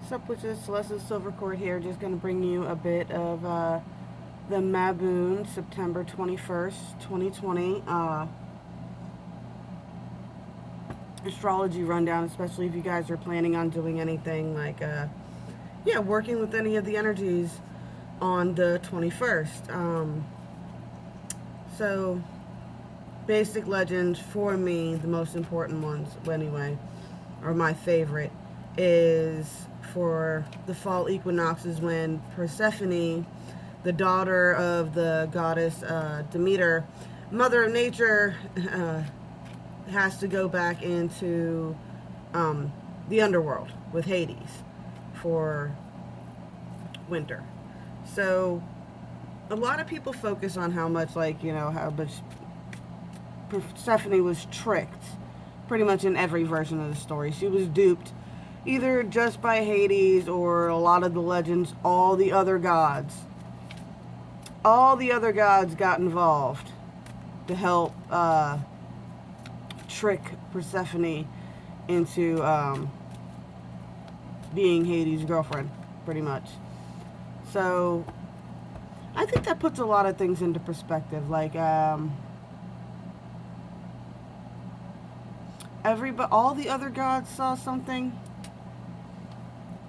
What's up, with this Celeste Silvercord here. Just going to bring you a bit of the Mabon September 21st, 2020 astrology rundown, especially if you guys are planning on doing anything like, working with any of the energies on the 21st. So, basic legends for me, the most important ones anyway, or my favorite, is for the fall equinoxes when Persephone, the daughter of the goddess Demeter, mother of nature, has to go back into the underworld with Hades for winter. So a lot of people focus on how much, how much Persephone was tricked pretty much in every version of the story. She was duped either just by Hades or a lot of the legends, all the other gods. All the other gods got involved to help trick Persephone into being Hades' girlfriend, pretty much. So I think that puts a lot of things into perspective. All the other gods saw something,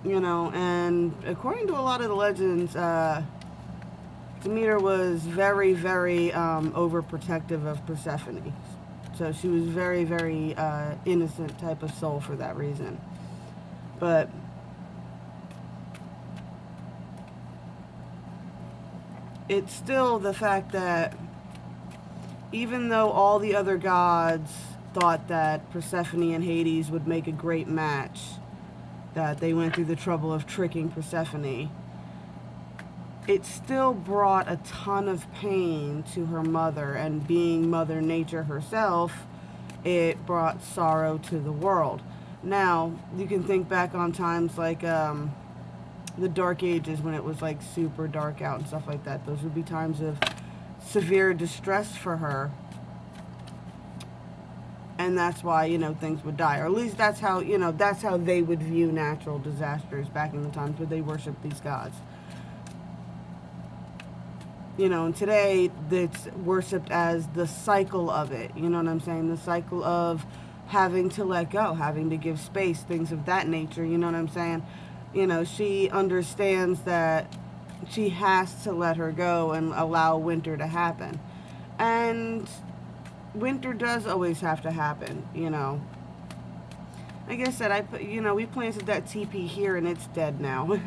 and according to a lot of the legends, Demeter was very, very overprotective of Persephone. So she was very, very innocent type of soul for that reason. But it's still the fact that even though all the other gods thought that Persephone and Hades would make a great match, that they went through the trouble of tricking Persephone, it still brought a ton of pain to her mother, and being Mother Nature herself, it brought sorrow to the world. Now, you can think back on times like the Dark Ages when it was like super dark out and stuff like that. Those would be times of severe distress for her. And that's why, things would die. Or at least that's how they would view natural disasters back in the times where they worshiped these gods. And today it's worshipped as the cycle of it. You know what I'm saying? The cycle of having to let go, having to give space, things of that nature. You know what I'm saying? She understands that she has to let her go and allow winter to happen. And winter does always have to happen, Like I said, we planted that teepee here and it's dead now.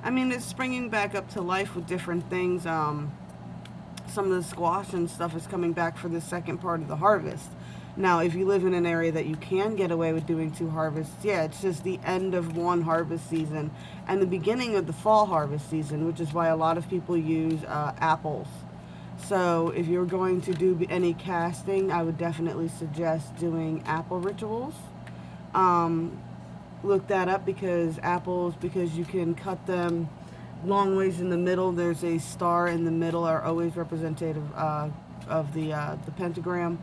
I mean, it's springing back up to life with different things. Some of the squash and stuff is coming back for the second part of the harvest. Now, if you live in an area that you can get away with doing 2 harvests, yeah, it's just the end of one harvest season and the beginning of the fall harvest season, which is why a lot of people use apples. So if you're going to do any casting, I would definitely suggest doing apple rituals. Look that up, because you can cut them long ways in the middle. There's a star in the middle, are always representative of the pentagram.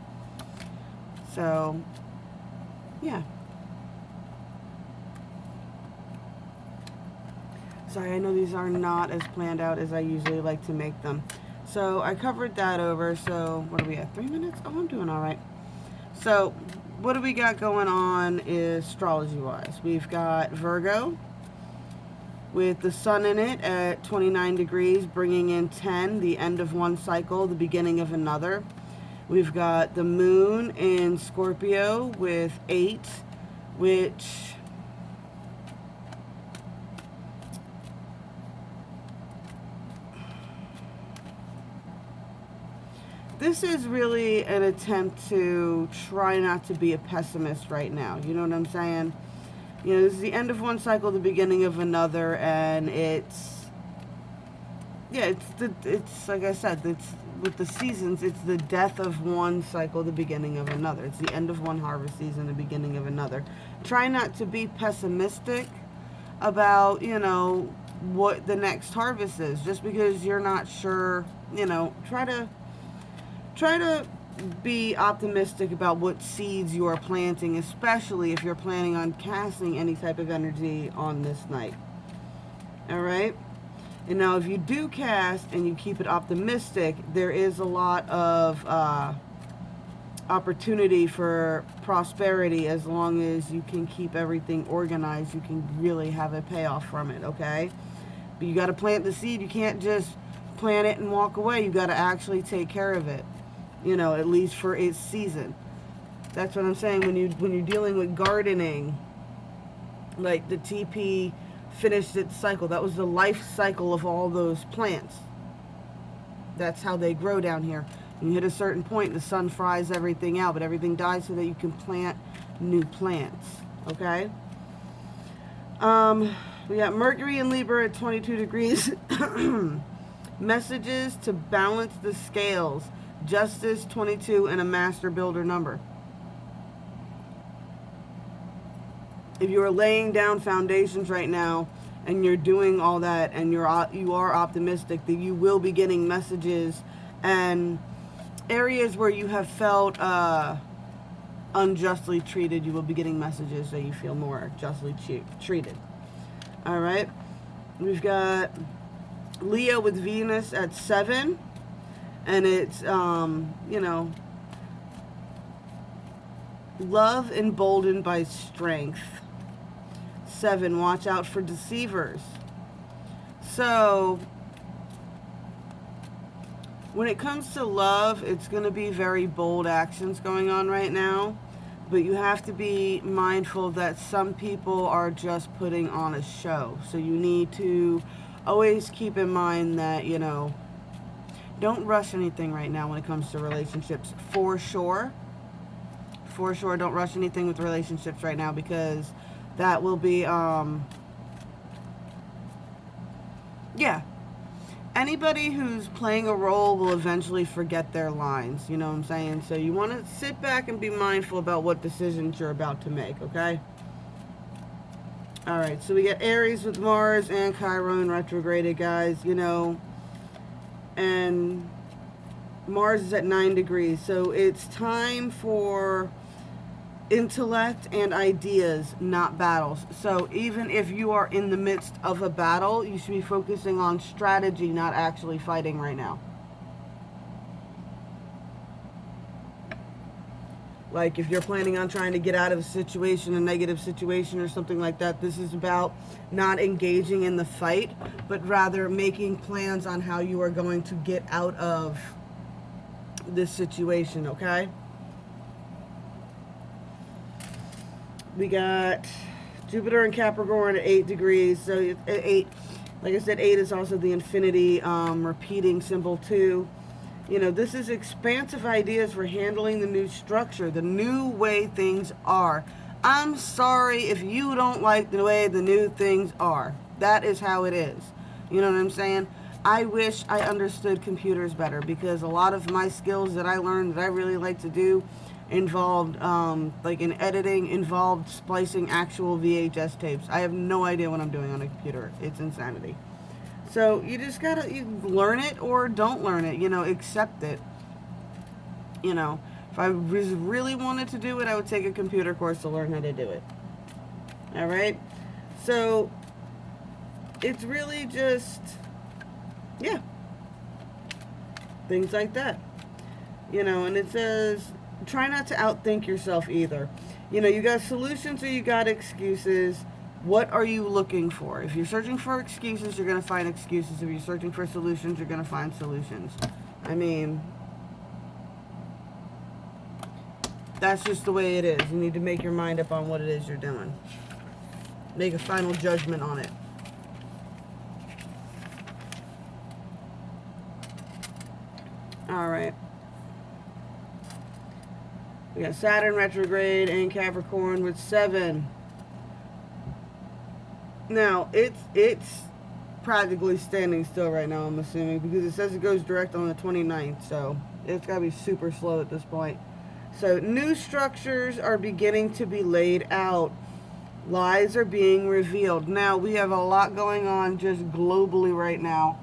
So, yeah. Sorry, I know these are not as planned out as I usually like to make them. So I covered that over. So what are we at? 3 minutes? Oh, I'm doing all right. So what do we got going on is astrology-wise? We've got Virgo with the sun in it at 29 degrees, bringing in 10, the end of one cycle, the beginning of another. We've got the moon in Scorpio with 8, which this is really an attempt to try not to be a pessimist right now. You know what I'm saying? This is the end of one cycle, the beginning of another, and it's like I said, it's with the seasons, it's the death of one cycle, the beginning of another. It's the end of one harvest season, the beginning of another. Try not to be pessimistic about, what the next harvest is, just because you're not sure. Try to be optimistic about what seeds you are planting, especially if you're planning on casting any type of energy on this night. All right? And now if you do cast and you keep it optimistic, there is a lot of opportunity for prosperity. As long as you can keep everything organized, you can really have a payoff from it, okay? But you got to plant the seed. You can't just plant it and walk away. You got to actually take care of it, you know, at least for its season. That's what I'm saying. When you're dealing with gardening, like the TP finished its cycle. That was the life cycle of all those plants. That's how they grow down here. When you hit a certain point, the sun fries everything out, but everything dies so that you can plant new plants. Okay? We got Mercury and Libra at 22 degrees. Messages to balance the scales. Justice 22 and a master builder number. If you are laying down foundations right now and you're doing all that and you are optimistic that you will be getting messages, and areas where you have felt unjustly treated, you will be getting messages that you feel more justly treated. All right. We've got Leo with Venus at 7, and it's you know, love emboldened by strength. 7, watch out for deceivers. So when it comes to love, it's going to be very bold actions going on right now, but you have to be mindful that some people are just putting on a show. So you need to always keep in mind that, you know, don't rush anything right now when it comes to relationships. For sure, don't rush anything with relationships right now, because that will be, yeah. Anybody who's playing a role will eventually forget their lines, you know what I'm saying? So you want to sit back and be mindful about what decisions you're about to make, okay? All right, so we got Aries with Mars and Chiron retrograded, guys, you know, and Mars is at 9 degrees, so it's time for intellect and ideas, not battles. So even if you are in the midst of a battle, you should be focusing on strategy, not actually fighting right now. Like if you're planning on trying to get out of a situation, a negative situation or something like that, this is about not engaging in the fight, but rather making plans on how you are going to get out of this situation, okay? We got Jupiter and Capricorn at 8 degrees. So at 8, like I said, 8 is also the infinity repeating symbol too. You know, this is expansive ideas for handling the new structure, the new way things are. I'm sorry if you don't like the way the new things are. That is how it is. You know what I'm saying? I wish I understood computers better, because a lot of my skills that I learned that I really like to do involved, like in editing, involved splicing actual VHS tapes. I have no idea what I'm doing on a computer. It's insanity. So you just gotta learn it or don't learn it, you know, accept it. You know, if I really wanted to do it, I would take a computer course to learn how to do it. All right? So it's really just, yeah, things like that. You know, and it says, try not to outthink yourself either. You know, you got solutions or you got excuses. What are you looking for? If you're searching for excuses, you're going to find excuses. If you're searching for solutions, you're going to find solutions. I mean, that's just the way it is. You need to make your mind up on what it is you're doing. Make a final judgment on it. All right. We got Saturn retrograde and Capricorn with 7. Now, it's practically standing still right now, I'm assuming, because it says it goes direct on the 29th, so it's got to be super slow at this point. So, new structures are beginning to be laid out. Lies are being revealed. Now, we have a lot going on just globally right now.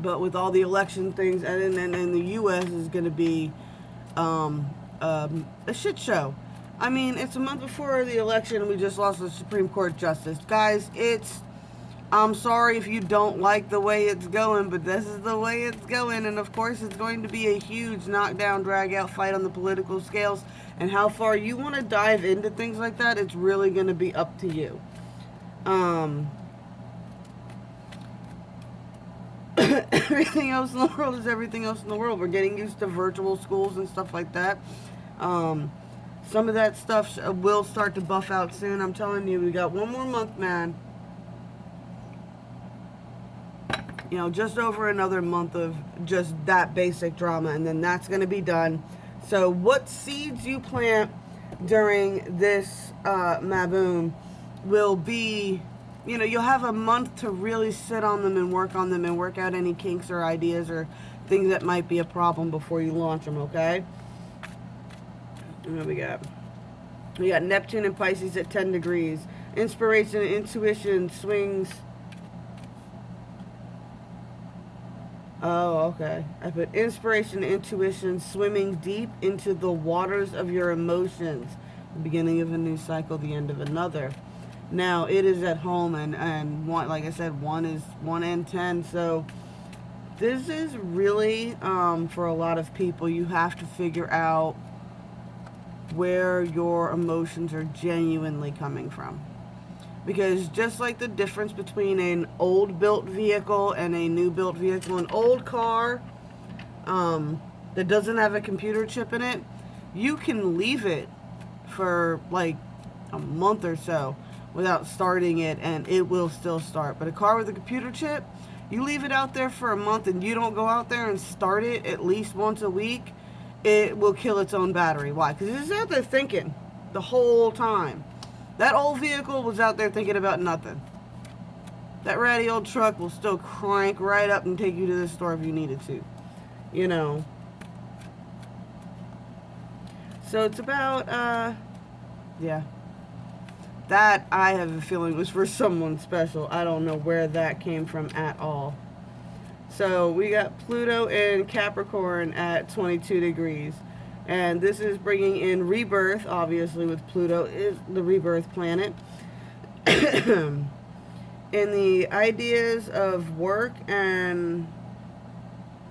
But with all the election things, and the U.S. is going to be a shit show. I mean, it's a month before the election, and we just lost a Supreme Court justice. Guys, I'm sorry if you don't like the way it's going, but this is the way it's going. And of course, it's going to be a huge knockdown, drag out fight on the political scales. And how far you want to dive into things like that, it's really going to be up to you. Everything else in the world is everything else in the world. We're getting used to virtual schools and stuff like that. Some of that stuff will start to buff out soon. I'm telling you, we got one more month, man. You know, just over another month of just that basic drama, and then that's going to be done. So what seeds you plant during this Mabon will be, you know, you'll have a month to really sit on them and work on them and work out any kinks or ideas or things that might be a problem before you launch them, okay? What we got? We got Neptune and Pisces at 10 degrees. Inspiration and intuition swings. Oh, okay. I put inspiration and intuition swimming deep into the waters of your emotions. The beginning of a new cycle, the end of another. Now, it is at home, and one, like I said, 1 is 1 and 10, so this is really, for a lot of people, you have to figure out where your emotions are genuinely coming from. Because just like the difference between an old built vehicle and a new built vehicle, an old car that doesn't have a computer chip in it, you can leave it for like a month or so without starting it and it will still start. But a car with a computer chip, you leave it out there for a month and you don't go out there and start it at least once a week, it will kill its own battery. Why? Because it's out there thinking the whole time. That old vehicle was out there thinking about nothing. That ratty old truck will still crank right up and take you to the store if you needed to. You know. So it's about, yeah. That, I have a feeling, was for someone special. I don't know where that came from at all. So we got Pluto in Capricorn at 22 degrees. And this is bringing in rebirth, obviously, with Pluto is the rebirth planet. In the ideas of work and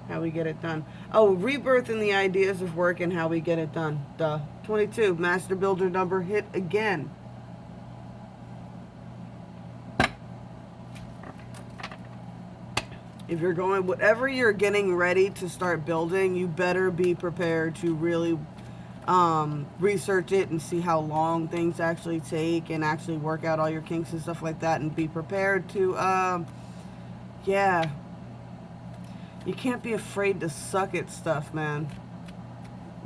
how we get it done. Oh, rebirth in the ideas of work and how we get it done. Duh. 22, master builder number hit again. If you're going, whatever you're getting ready to start building, you better be prepared to really research it and see how long things actually take and actually work out all your kinks and stuff like that, and be prepared to, yeah. You can't be afraid to suck at stuff, man.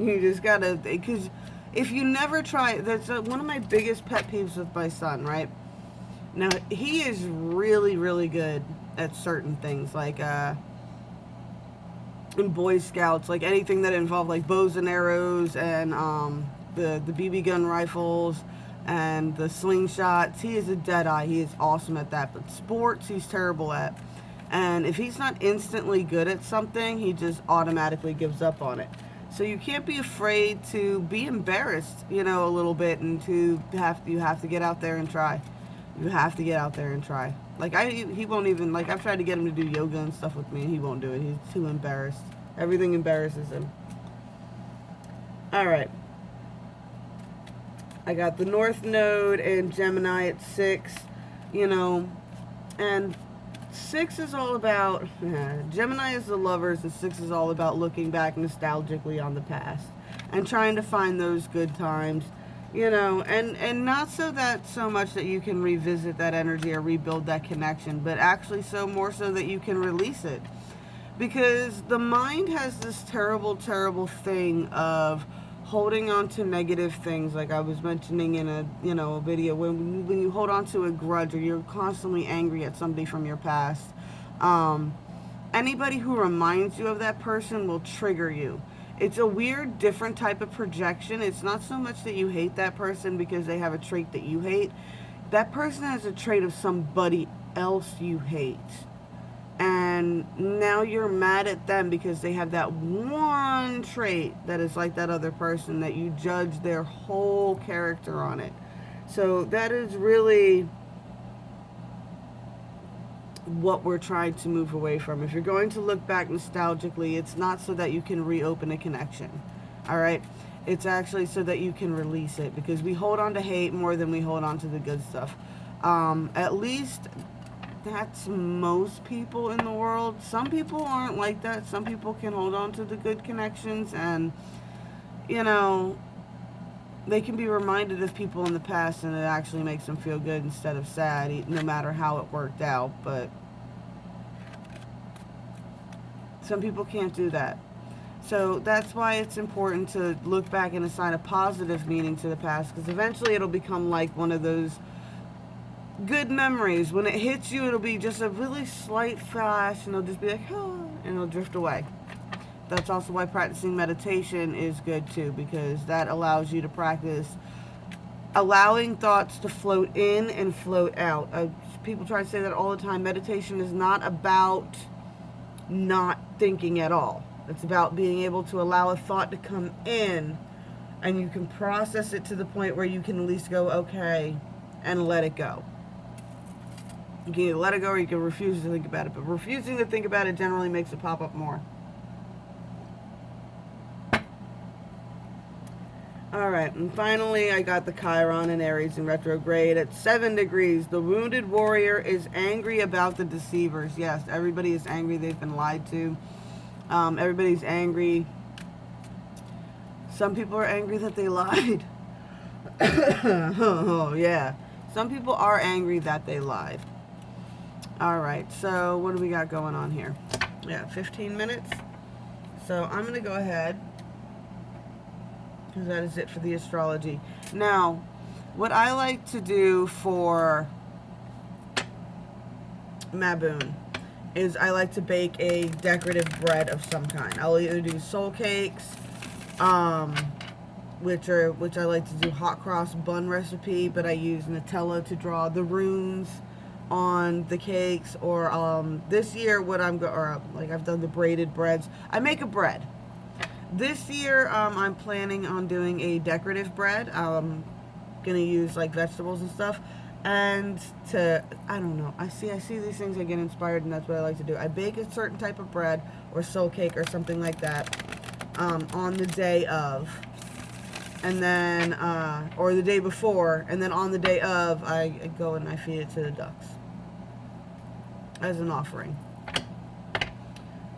You just gotta, because if you never try, that's one of my biggest pet peeves with my son, right? Now, he is really, really good at certain things, like in Boy Scouts, like anything that involved like bows and arrows and the BB gun rifles and the slingshots. He is a deadeye. He is awesome at that. But sports, he's terrible at. And if he's not instantly good at something, he just automatically gives up on it. So you can't be afraid to be embarrassed, you know, a little bit, and you have to get out there and try. You have to get out there and try. Like, he won't even, like, I've tried to get him to do yoga and stuff with me, and he won't do it. He's too embarrassed. Everything embarrasses him. Alright. I got the North Node and Gemini at 6, you know, and 6 is all about, Gemini is the lovers, and 6 is all about looking back nostalgically on the past and trying to find those good times. You know, and not so much that you can revisit that energy or rebuild that connection, but actually more so that you can release it. Because the mind has this terrible, terrible thing of holding on to negative things, like I was mentioning in a video, when you hold on to a grudge or you're constantly angry at somebody from your past, anybody who reminds you of that person will trigger you. It's a weird, different type of projection. It's not so much that you hate that person because they have a trait that you hate. That person has a trait of somebody else you hate. And and now you're mad at them because they have that one trait that is like that other person, that you judge their whole character on it. So that is really what we're trying to move away from. If you're going to look back nostalgically, it's not so that you can reopen a connection. All right? It's actually so that you can release it, because we hold on to hate more than we hold on to the good stuff. At least that's most people in the world. Some people aren't like that. Some people can hold on to the good connections, and, you know, they can be reminded of people in the past, and it actually makes them feel good instead of sad, no matter how it worked out. But some people can't do that. So that's why it's important to look back and assign a positive meaning to the past, because eventually it'll become like one of those good memories. When it hits you, it'll be just a really slight flash, and it'll just be like, oh, and it'll drift away. That's also why practicing meditation is good too, because that allows you to practice allowing thoughts to float in and float out. People try to say that all the time. Meditation is not about not thinking at all. It's about being able to allow a thought to come in, and you can process it to the point where you can at least go, okay, and let it go. You can either let it go or you can refuse to think about it. But refusing to think about it generally makes it pop up more. Alright, and finally I got the Chiron in Aries in retrograde at 7 degrees. The wounded warrior is angry about the deceivers. Yes, everybody is angry. They've been lied to. Everybody's angry. Some people are angry that they lied. Oh, yeah. Some people are angry that they lied. Alright, so what do we got going on here? Yeah, 15 minutes. So I'm going to go ahead, because that is it for the astrology. Now, what I like to do for Mabon is I like to bake a decorative bread of some kind. I'll either do soul cakes, which I like to do hot cross bun recipe, but I use Nutella to draw the runes on the cakes. Or this year, I've done the braided breads. I make a bread. This year, I'm planning on doing a decorative bread. I'm gonna use like vegetables and stuff. And I don't know, I see these things, I get inspired, and that's what I like to do. I bake a certain type of bread or soul cake or something like that on the day of, and then or the day before, and then on the day of I go and I feed it to the ducks as an offering.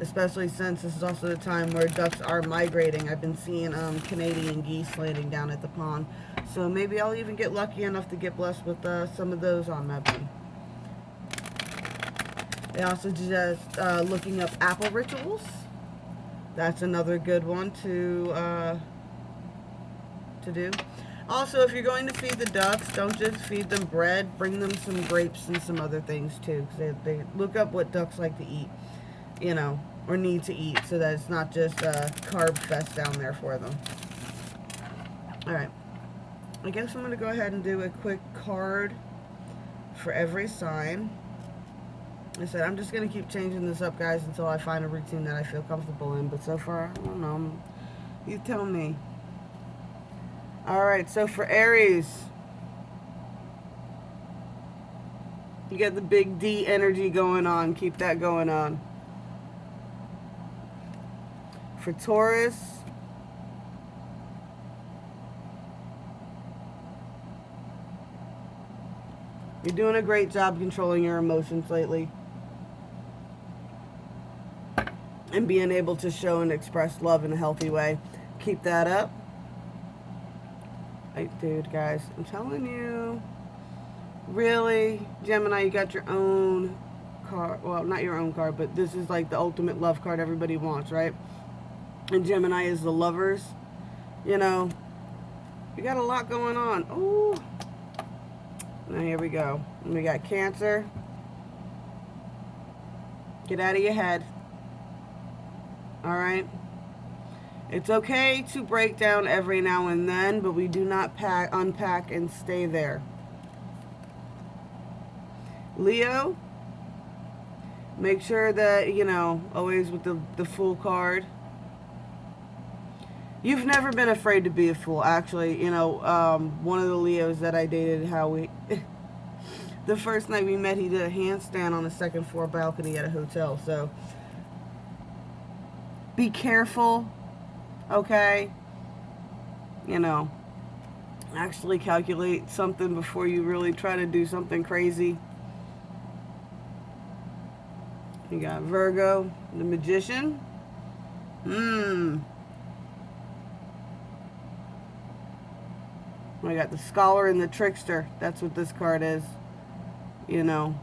Especially since this is also the time where ducks are migrating. I've been seeing Canadian geese landing down at the pond. So maybe I'll even get lucky enough to get blessed with some of those on Mabon. I also just looking up apple rituals. That's another good one to do. Also, if you're going to feed the ducks, don't just feed them bread. Bring them some grapes and some other things too. Because they look up what ducks like to eat, you know, or need to eat, so that it's not just a carb fest down there for them. Alright. I guess I'm going to go ahead and do a quick card for every sign. I said I'm just going to keep changing this up, guys, until I find a routine that I feel comfortable in. But so far, I don't know. You tell me. Alright, so for Aries, you got the big D energy going on. Keep that going on. For Taurus, you're doing a great job controlling your emotions lately. And being able to show and express love in a healthy way. Keep that up. Hey, dude, guys, I'm telling you. Really? Gemini, you got your own card. Well, not your own card, but this is like the ultimate love card everybody wants, right? And Gemini is the lovers. You know, you got a lot going on. Ooh. Now here we go. And we got Cancer. Get out of your head. Alright? It's okay to break down every now and then, but we do not unpack and stay there. Leo, Make sure that, you know, always with the Fool card. You've never been afraid to be a fool, actually. You know, one of the Leos that I dated, how we... the first night we met, he did a handstand on the second floor balcony at a hotel. So, be careful, okay? You know, actually calculate something before you really try to do something crazy. You got Virgo, the Magician. I got the Scholar and the Trickster. That's what this card is. You know,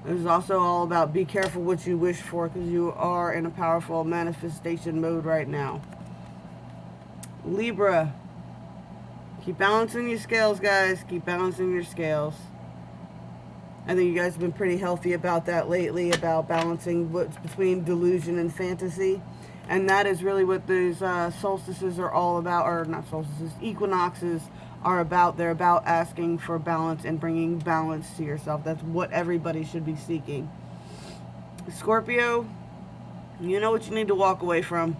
this is also all about be careful what you wish for, because you are in a powerful manifestation mode right now. Libra. Keep balancing your scales, guys. Keep balancing your scales. I think you guys have been pretty healthy about that lately, about balancing what's between delusion and fantasy. And that is really what those solstices are all about, or not solstices, equinoxes are about. They're about asking for balance and bringing balance to yourself. That's what everybody should be seeking. Scorpio, you know what you need to walk away from.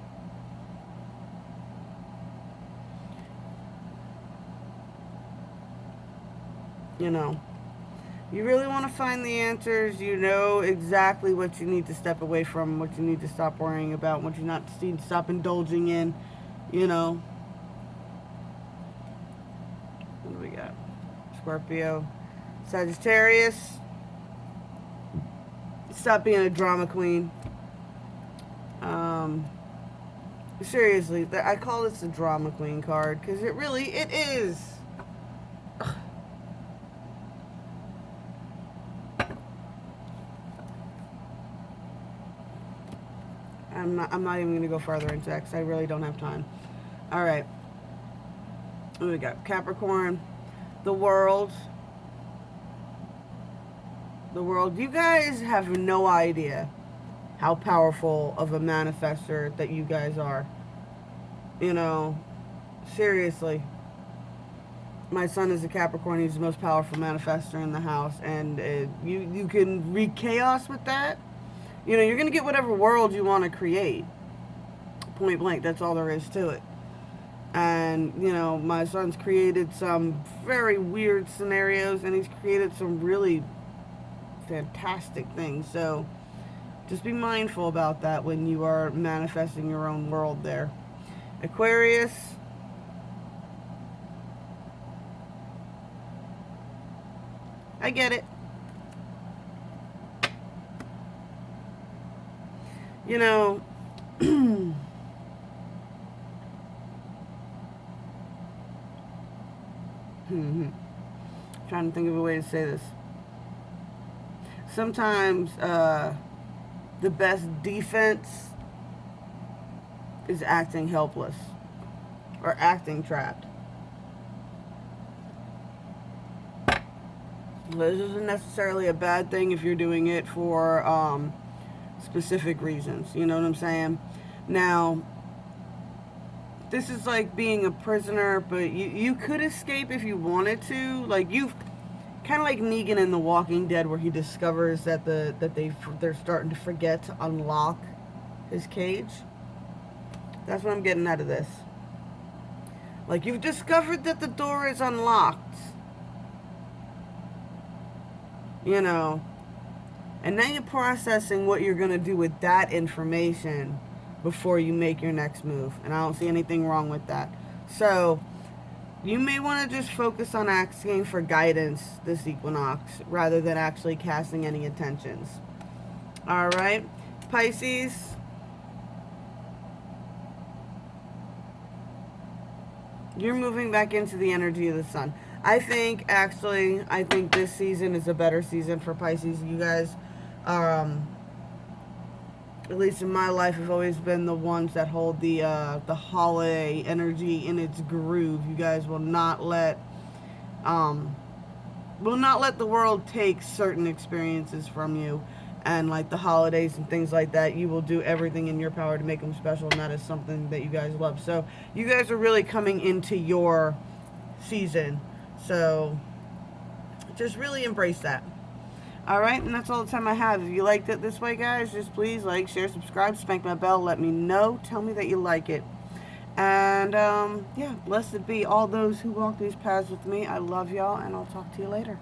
You know, you really want to find the answers. You know exactly what you need to step away from, what you need to stop worrying about, what you not need to stop indulging in, you know. What do we got? Scorpio. Sagittarius. Stop being a drama queen. Seriously, I call this a drama queen card because it is. I'm not even going to go further into that because I really don't have time. All right. What do we got? Capricorn. The World. The World. You guys have no idea how powerful of a manifester that you guys are. You know, seriously. My son is a Capricorn. He's the most powerful manifester in the house. And you can wreak chaos with that. You know, you're going to get whatever world you want to create. Point blank, that's all there is to it. And, you know, my son's created some very weird scenarios, and he's created some really fantastic things. So, just be mindful about that when you are manifesting your own world there. Aquarius. I get it. You know, trying to think of a way to say this. Sometimes the best defense is acting helpless or acting trapped. This isn't necessarily a bad thing if you're doing it for specific reasons. You know what I'm saying? Now, this is like being a prisoner, but you could escape if you wanted to. Like, you've kind of like Negan in The Walking Dead, where he discovers that they're starting to forget to unlock his cage. That's what I'm getting out of this. Like, you've discovered that the door is unlocked. You know, and now you're processing what you're going to do with that information before you make your next move. And I don't see anything wrong with that. So, you may want to just focus on asking for guidance this equinox rather than actually casting any intentions. Alright, Pisces. You're moving back into the energy of the sun. I think this season is a better season for Pisces. You guys, at least in my life, have always been the ones that hold the holiday energy in its groove. You guys will not let the world take certain experiences from you, and like the holidays and things like that. You will do everything in your power to make them special, and that is something that you guys love. So you guys are really coming into your season. So just really embrace that. Alright, and that's all the time I have. If you liked it this way, guys, just please like, share, subscribe, spank my bell, let me know. Tell me that you like it. And, yeah, blessed be all those who walk these paths with me. I love y'all, and I'll talk to you later.